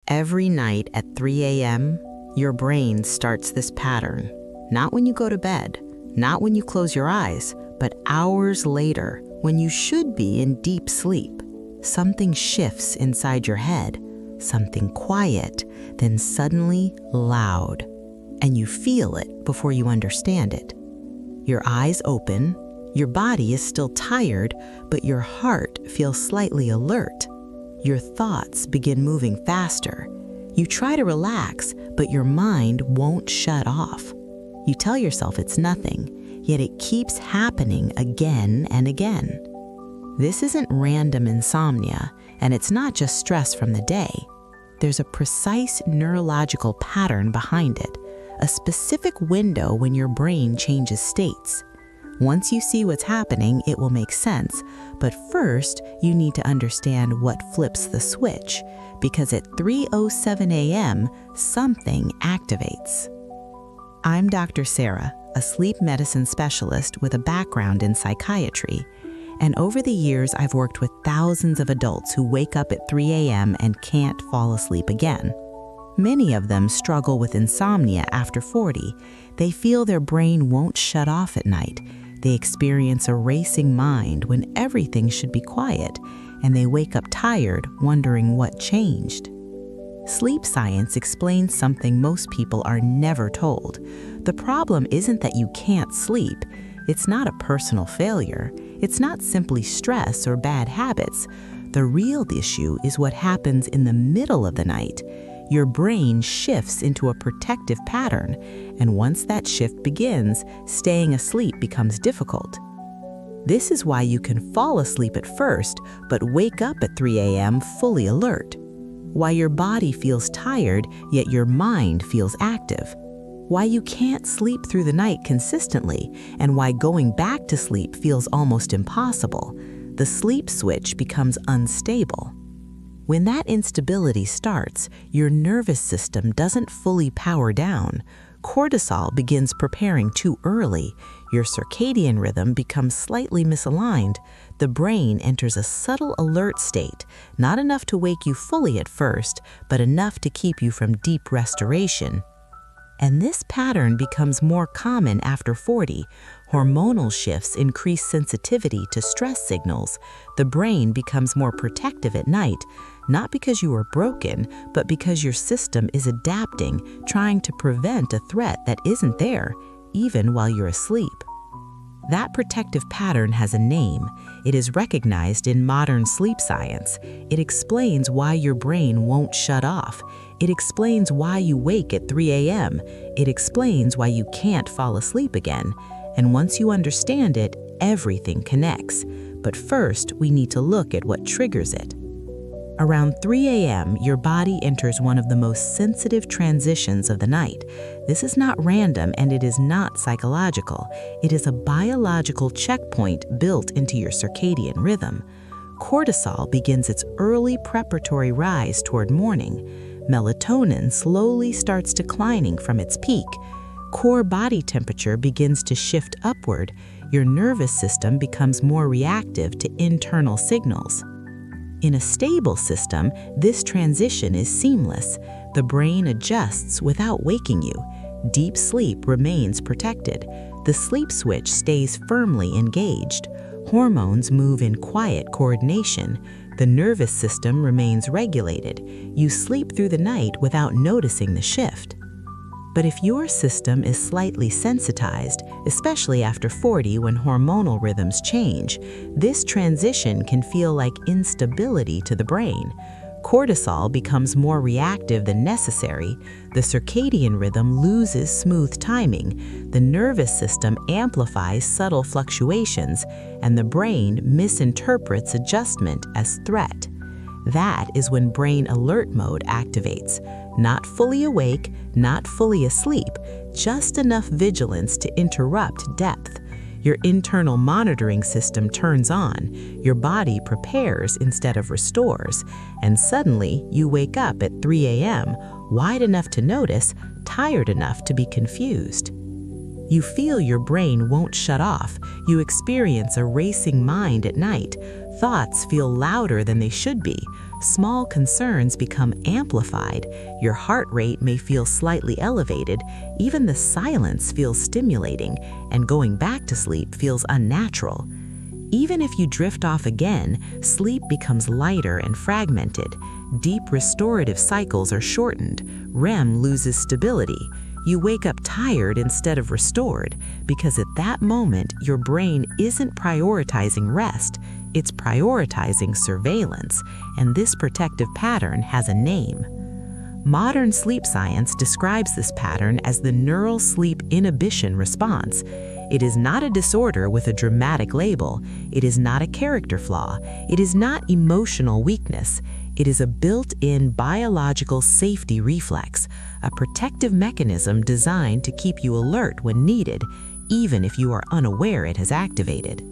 Every night at 3 a.m., your brain starts this pattern. Not when you go to bed, not when you close your eyes, but hours later, when you should be in deep sleep. Something shifts inside your head, something quiet, then suddenly loud. And you feel it before you understand it. Your eyes open, your body is still tired, but your heart feels slightly alert. Your thoughts begin moving faster. You try to relax, but your mind won't shut off. You tell yourself it's nothing, yet it keeps happening again and again. This isn't random insomnia, and it's not just stress from the day. There's a precise neurological pattern behind it, a specific window when your brain changes states. Once you see what's happening, it will make sense, but first you need to understand what flips the switch, because at 3:07 a.m., something activates. I'm Dr. Sarah, a sleep medicine specialist with a background in psychiatry, and over the years I've worked with thousands of adults who wake up at 3 a.m. and can't fall asleep again. Many of them struggle with insomnia after 40. They feel their brain won't shut off at night. They experience a racing mind when everything should be quiet, and they wake up tired, wondering what changed. Sleep science explains something most people are never told. The problem isn't that you can't sleep. It's not a personal failure. It's not simply stress or bad habits. The real issue is what happens in the middle of the night. Your brain shifts into a protective pattern, and once that shift begins, staying asleep becomes difficult. This is why you can fall asleep at first, but wake up at 3 a.m. fully alert. Why your body feels tired, yet your mind feels active. Why you can't sleep through the night consistently, and why going back to sleep feels almost impossible. The sleep switch becomes unstable. When that instability starts, your nervous system doesn't fully power down. Cortisol begins preparing too early. Your circadian rhythm becomes slightly misaligned. The brain enters a subtle alert state, not enough to wake you fully at first, but enough to keep you from deep restoration. And this pattern becomes more common after 40. Hormonal shifts increase sensitivity to stress signals. The brain becomes more protective at night, not because you are broken, but because your system is adapting, trying to prevent a threat that isn't there, even while you're asleep. That protective pattern has a name. It is recognized in modern sleep science. It explains why your brain won't shut off. It explains why you wake at 3 a.m. It explains why you can't fall asleep again. And once you understand it, everything connects. But first, we need to look at what triggers it. Around 3 a.m., your body enters one of the most sensitive transitions of the night. This is not random, and it is not psychological. It is a biological checkpoint built into your circadian rhythm. Cortisol begins its early preparatory rise toward morning. Melatonin slowly starts declining from its peak. Core body temperature begins to shift upward. Your nervous system becomes more reactive to internal signals. In a stable system, this transition is seamless. The brain adjusts without waking you. Deep sleep remains protected. The sleep switch stays firmly engaged. Hormones move in quiet coordination. The nervous system remains regulated. You sleep through the night without noticing the shift. But if your system is slightly sensitized, especially after 40 when hormonal rhythms change, this transition can feel like instability to the brain. Cortisol becomes more reactive than necessary. The circadian rhythm loses smooth timing. The nervous system amplifies subtle fluctuations, and the brain misinterprets adjustment as threat. That is when brain alert mode activates. Not fully awake, not fully asleep, just enough vigilance to interrupt depth. Your internal monitoring system turns on, your body prepares instead of restores, and suddenly you wake up at 3 a.m., wide enough to notice, tired enough to be confused. You feel your brain won't shut off. You experience a racing mind at night. Thoughts feel louder than they should be. small concerns become amplified, your heart rate may feel slightly elevated, even the silence feels stimulating, and going back to sleep feels unnatural. Even if you drift off again, sleep becomes lighter and fragmented. Deep restorative cycles are shortened. REM loses stability. You wake up tired instead of restored, because at that moment, your brain isn't prioritizing rest, it's prioritizing surveillance, and this protective pattern has a name. Modern sleep science describes this pattern as the Neural Sleep Inhibition Response. It is not a disorder with a dramatic label. It is not a character flaw. It is not emotional weakness. It is a built-in biological safety reflex, a protective mechanism designed to keep you alert when needed, even if you are unaware it has activated.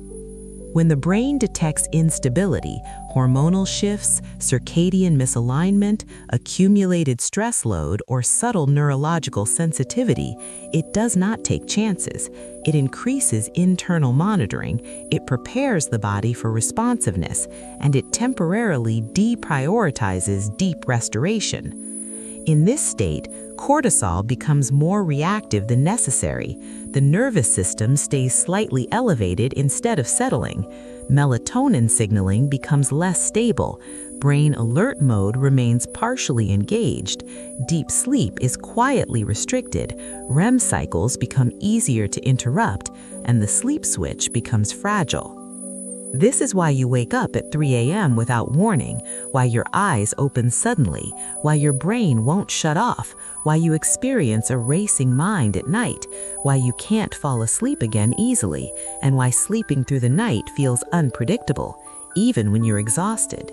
When the brain detects instability, hormonal shifts, circadian misalignment, accumulated stress load, or subtle neurological sensitivity, it does not take chances. It increases internal monitoring, it prepares the body for responsiveness, and it temporarily deprioritizes deep restoration. In this state, cortisol becomes more reactive than necessary. The nervous system stays slightly elevated instead of settling. Melatonin signaling becomes less stable. Brain alert mode remains partially engaged. Deep sleep is quietly restricted. REM cycles become easier to interrupt, and the sleep switch becomes fragile. This is why you wake up at 3 a.m. without warning, why your eyes open suddenly, why your brain won't shut off, why you experience a racing mind at night, why you can't fall asleep again easily, and why sleeping through the night feels unpredictable, even when you're exhausted.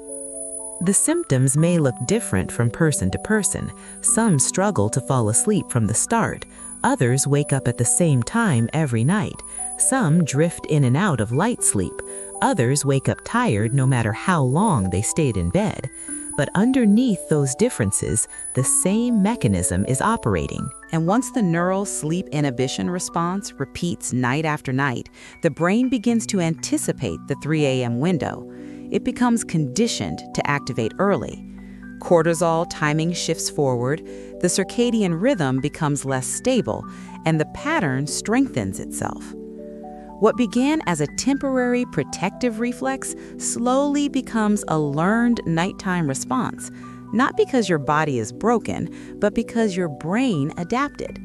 The symptoms may look different from person to person. Some struggle to fall asleep from the start. Others wake up at the same time every night. Some drift in and out of light sleep. Others wake up tired no matter how long they stayed in bed. But underneath those differences, the same mechanism is operating. And once the neural sleep inhibition response repeats night after night, the brain begins to anticipate the 3 a.m. window. It becomes conditioned to activate early. Cortisol timing shifts forward, the circadian rhythm becomes less stable, and the pattern strengthens itself. What began as a temporary protective reflex slowly becomes a learned nighttime response, not because your body is broken, but because your brain adapted.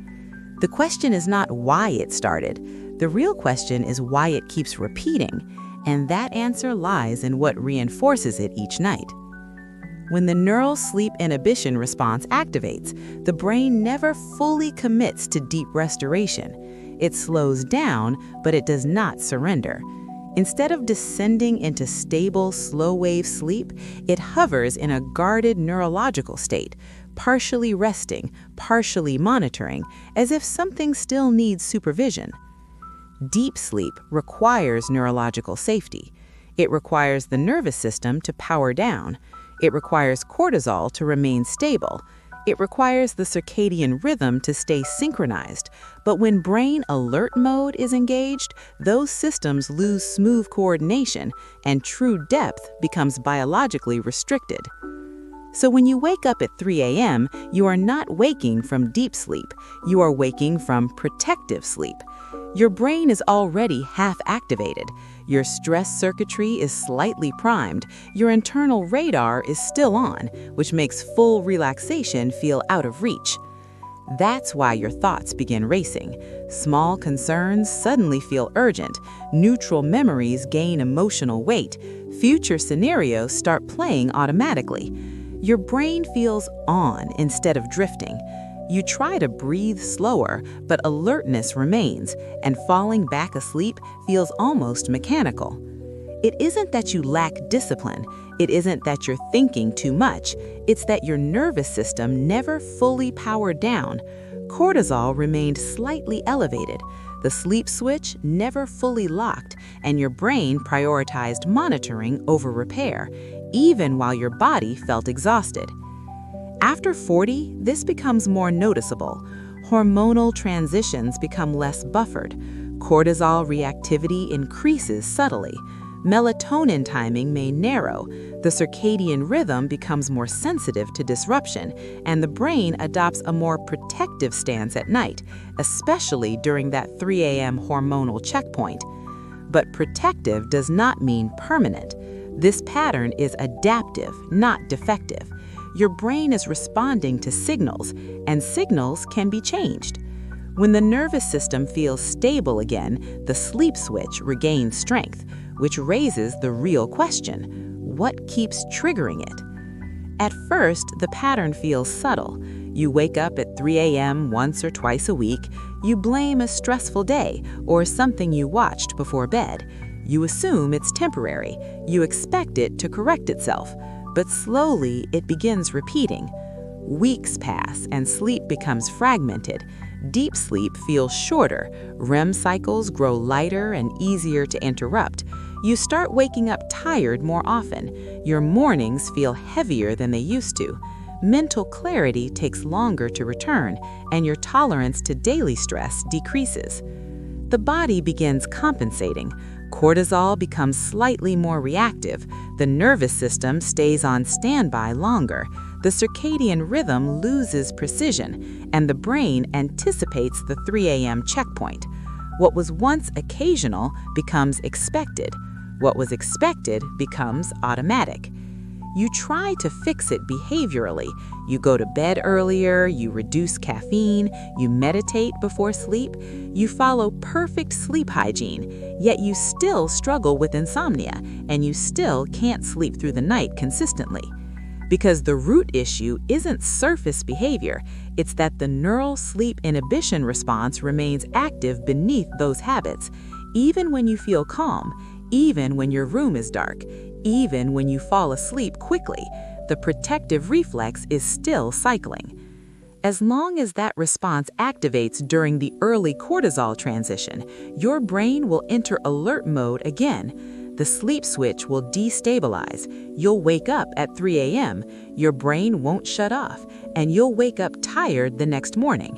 The question is not why it started. The real question is why it keeps repeating, and that answer lies in what reinforces it each night. When the neural sleep inhibition response activates, the brain never fully commits to deep restoration. It slows down, but it does not surrender. Instead of descending into stable, slow-wave sleep, it hovers in a guarded neurological state, partially resting, partially monitoring, as if something still needs supervision. Deep sleep requires neurological safety. It requires the nervous system to power down. It requires cortisol to remain stable. It requires the circadian rhythm to stay synchronized. But when brain alert mode is engaged, those systems lose smooth coordination, and true depth becomes biologically restricted. So when you wake up at 3 a.m., you are not waking from deep sleep. You are waking from protective sleep. Your brain is already half-activated. Your stress circuitry is slightly primed. Your internal radar is still on, which makes full relaxation feel out of reach. That's why your thoughts begin racing. Small concerns suddenly feel urgent. Neutral memories gain emotional weight. Future scenarios start playing automatically. Your brain feels on instead of drifting. You try to breathe slower, but alertness remains, and falling back asleep feels almost mechanical. It isn't that you lack discipline. It isn't that you're thinking too much. It's that your nervous system never fully powered down. Cortisol remained slightly elevated. The sleep switch never fully locked, and your brain prioritized monitoring over repair, even while your body felt exhausted. After 40, this becomes more noticeable. Hormonal transitions become less buffered. Cortisol reactivity increases subtly. Melatonin timing may narrow, the circadian rhythm becomes more sensitive to disruption, and the brain adopts a more protective stance at night, especially during that 3 a.m. hormonal checkpoint. But protective does not mean permanent. This pattern is adaptive, not defective. Your brain is responding to signals, and signals can be changed. When the nervous system feels stable again, the sleep switch regains strength, which raises the real question: what keeps triggering it? At first, the pattern feels subtle. You wake up at 3 a.m. once or twice a week. You blame a stressful day or something you watched before bed. You assume it's temporary. You expect it to correct itself. But slowly, it begins repeating. Weeks pass and sleep becomes fragmented. Deep sleep feels shorter. REM cycles grow lighter and easier to interrupt. You start waking up tired more often. Your mornings feel heavier than they used to. Mental clarity takes longer to return, and your tolerance to daily stress decreases. The body begins compensating. Cortisol becomes slightly more reactive. The nervous system stays on standby longer. The circadian rhythm loses precision, and the brain anticipates the 3 a.m. checkpoint. What was once occasional becomes expected. What was expected becomes automatic. You try to fix it behaviorally. You go to bed earlier, you reduce caffeine, you meditate before sleep, you follow perfect sleep hygiene, yet you still struggle with insomnia, and you still can't sleep through the night consistently. Because the root issue isn't surface behavior, it's that the neural sleep inhibition response remains active beneath those habits, even when you feel calm, even when your room is dark, even when you fall asleep quickly. The protective reflex is still cycling. As long as that response activates during the early cortisol transition, your brain will enter alert mode again. The sleep switch will destabilize. You'll wake up at 3 a.m., your brain won't shut off, and you'll wake up tired the next morning.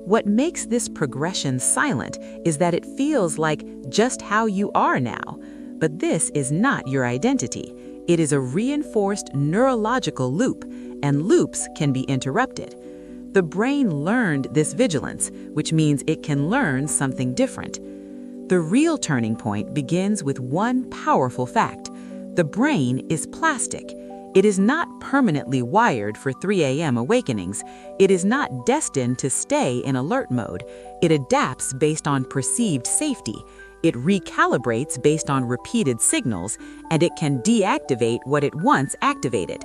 What makes this progression silent is that it feels like just how you are now. But this is not your identity. It is a reinforced neurological loop, and loops can be interrupted. The brain learned this vigilance, which means it can learn something different. The real turning point begins with one powerful fact. The brain is plastic. It is not permanently wired for 3 a.m. awakenings. It is not destined to stay in alert mode. It adapts based on perceived safety. It recalibrates based on repeated signals, and it can deactivate what it once activated.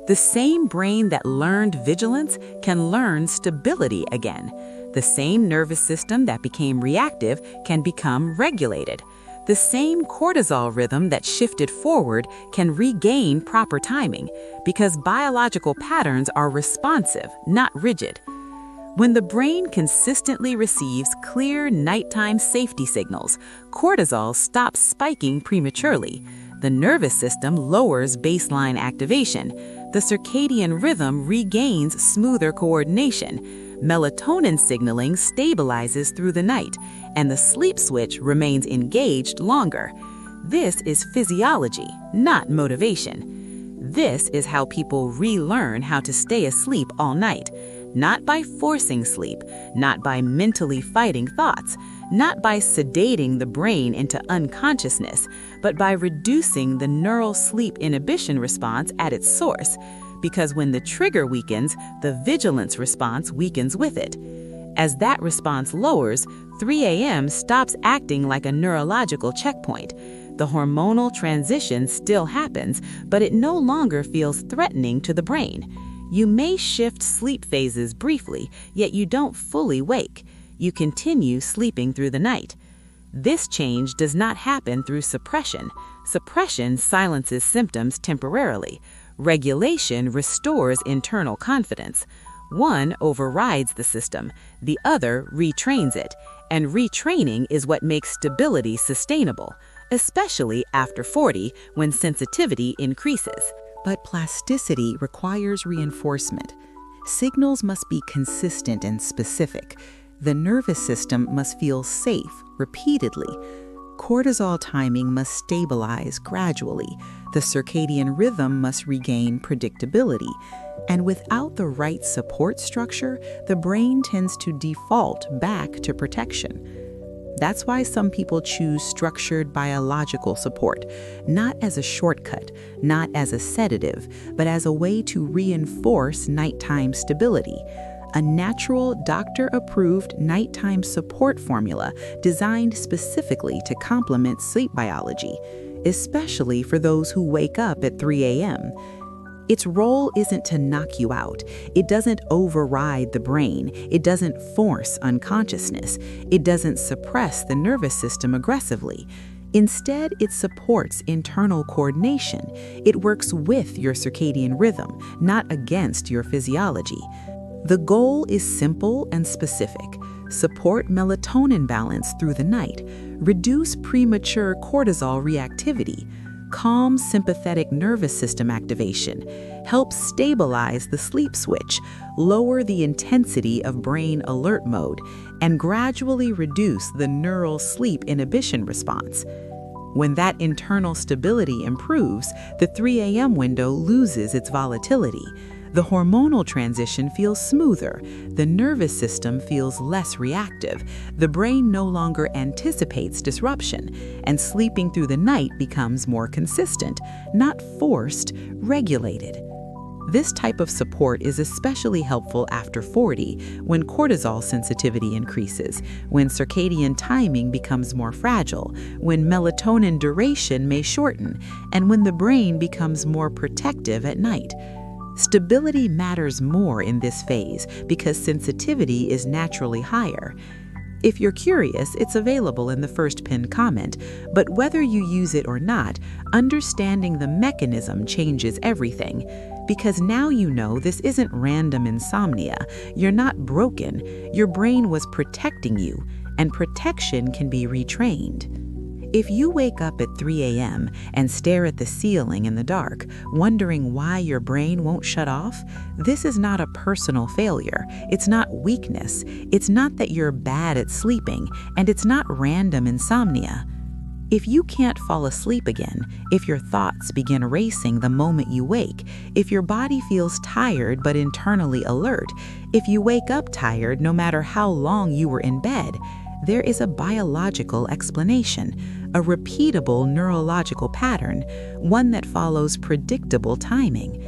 The same brain that learned vigilance can learn stability again. The same nervous system that became reactive can become regulated. The same cortisol rhythm that shifted forward can regain proper timing, because biological patterns are responsive, not rigid. When the brain consistently receives clear nighttime safety signals, cortisol stops spiking prematurely. The nervous system lowers baseline activation. The circadian rhythm regains smoother coordination. Melatonin signaling stabilizes through the night, and the sleep switch remains engaged longer. This is physiology, not motivation. This is how people relearn how to stay asleep all night. Not by forcing sleep, not by mentally fighting thoughts, not by sedating the brain into unconsciousness, but by reducing the neural sleep inhibition response at its source. Because when the trigger weakens, the vigilance response weakens with it. As that response lowers, 3 a.m. stops acting like a neurological checkpoint. The hormonal transition still happens, but it no longer feels threatening to the brain. You may shift sleep phases briefly, yet you don't fully wake. You continue sleeping through the night. This change does not happen through suppression. Suppression silences symptoms temporarily. Regulation restores internal confidence. One overrides the system, the other retrains it, and retraining is what makes stability sustainable, especially after 40 when sensitivity increases. But plasticity requires reinforcement. Signals must be consistent and specific. The nervous system must feel safe repeatedly. Cortisol timing must stabilize gradually. The circadian rhythm must regain predictability. And without the right support structure, the brain tends to default back to protection. That's why some people choose structured biological support, not as a shortcut, not as a sedative, but as a way to reinforce nighttime stability. A natural, doctor-approved nighttime support formula designed specifically to complement sleep biology, especially for those who wake up at 3 a.m. Its role isn't to knock you out. It doesn't override the brain. It doesn't force unconsciousness. It doesn't suppress the nervous system aggressively. Instead, it supports internal coordination. It works with your circadian rhythm, not against your physiology. The goal is simple and specific. Support melatonin balance through the night, reduce premature cortisol reactivity, calm sympathetic nervous system activation, help stabilize the sleep switch, lower the intensity of brain alert mode, and gradually reduce the neural sleep inhibition response. When that internal stability improves, the 3 a.m. window loses its volatility. The hormonal transition feels smoother, the nervous system feels less reactive, the brain no longer anticipates disruption, and sleeping through the night becomes more consistent, not forced, regulated. This type of support is especially helpful after 40, when cortisol sensitivity increases, when circadian timing becomes more fragile, when melatonin duration may shorten, and when the brain becomes more protective at night. Stability matters more in this phase because sensitivity is naturally higher. If you're curious, it's available in the first pinned comment, but whether you use it or not, understanding the mechanism changes everything. Because now you know this isn't random insomnia. You're not broken. Your brain was protecting you, and protection can be retrained. If you wake up at 3 a.m. and stare at the ceiling in the dark, wondering why your brain won't shut off, this is not a personal failure. It's not weakness. It's not that you're bad at sleeping, and it's not random insomnia. If you can't fall asleep again, if your thoughts begin racing the moment you wake, if your body feels tired but internally alert, if you wake up tired no matter how long you were in bed, there is a biological explanation, a repeatable neurological pattern, one that follows predictable timing.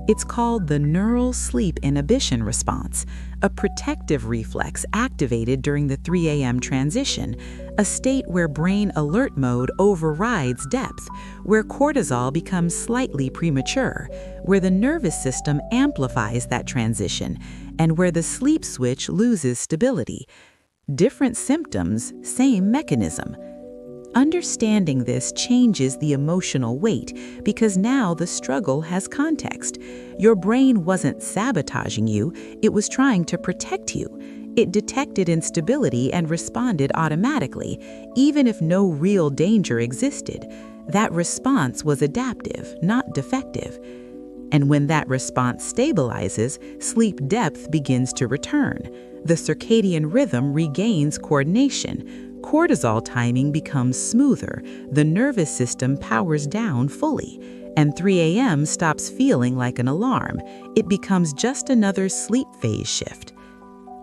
It's called the Neural Sleep Inhibition Response, a protective reflex activated during the 3 a.m. transition, a state where brain alert mode overrides depth, where cortisol becomes slightly premature, where the nervous system amplifies that transition, and where the sleep switch loses stability. Different symptoms, same mechanism. Understanding this changes the emotional weight because now the struggle has context. Your brain wasn't sabotaging you, it was trying to protect you. It detected instability and responded automatically, even if no real danger existed. That response was adaptive, not defective. And when that response stabilizes, sleep depth begins to return. The circadian rhythm regains coordination. Cortisol timing becomes smoother. The nervous system powers down fully. And 3 a.m. stops feeling like an alarm. It becomes just another sleep phase shift.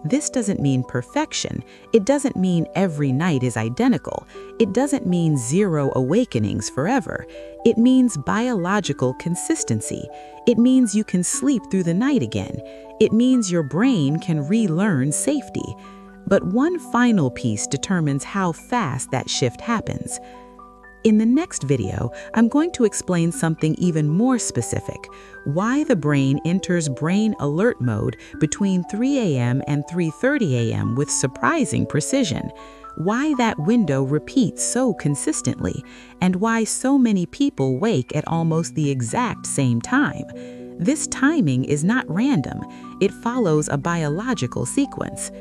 This doesn't mean perfection. It doesn't mean every night is identical. It doesn't mean zero awakenings forever. It means biological consistency. It means you can sleep through the night again. It means your brain can relearn safety. But one final piece determines how fast that shift happens. In the next video, I'm going to explain something even more specific: why the brain enters brain alert mode between 3 a.m. and 3:30 a.m. with surprising precision, why that window repeats so consistently, and why so many people wake at almost the exact same time. This timing is not random. It follows a biological sequence.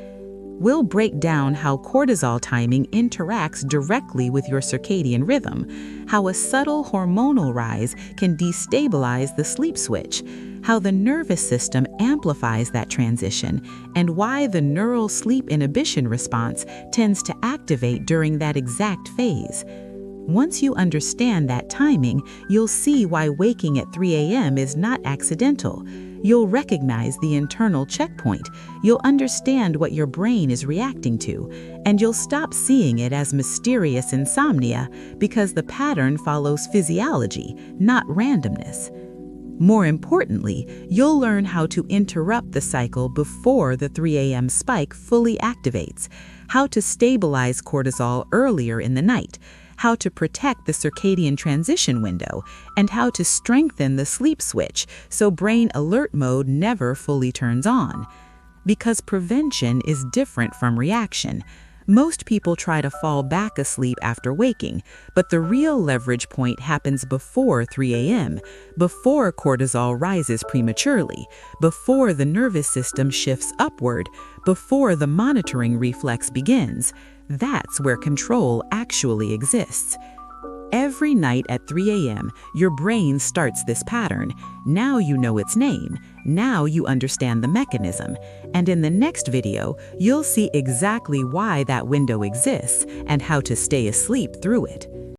we'll break down how cortisol timing interacts directly with your circadian rhythm, how a subtle hormonal rise can destabilize the sleep switch, how the nervous system amplifies that transition, and why the neural sleep inhibition response tends to activate during that exact phase. Once you understand that timing, you'll see why waking at 3 a.m. is not accidental. You'll recognize the internal checkpoint, you'll understand what your brain is reacting to, and you'll stop seeing it as mysterious insomnia because the pattern follows physiology, not randomness. More importantly, you'll learn how to interrupt the cycle before the 3 a.m. spike fully activates, how to stabilize cortisol earlier in the night, how to protect the circadian transition window, and how to strengthen the sleep switch so brain alert mode never fully turns on. Because prevention is different from reaction. Most people try to fall back asleep after waking, but the real leverage point happens before 3 a.m., before cortisol rises prematurely, before the nervous system shifts upward, before the monitoring reflex begins. That's where control actually exists. Every night at 3 a.m., your brain starts this pattern. Now you know its name. Now you understand the mechanism. And in the next video, you'll see exactly why that window exists and how to stay asleep through it.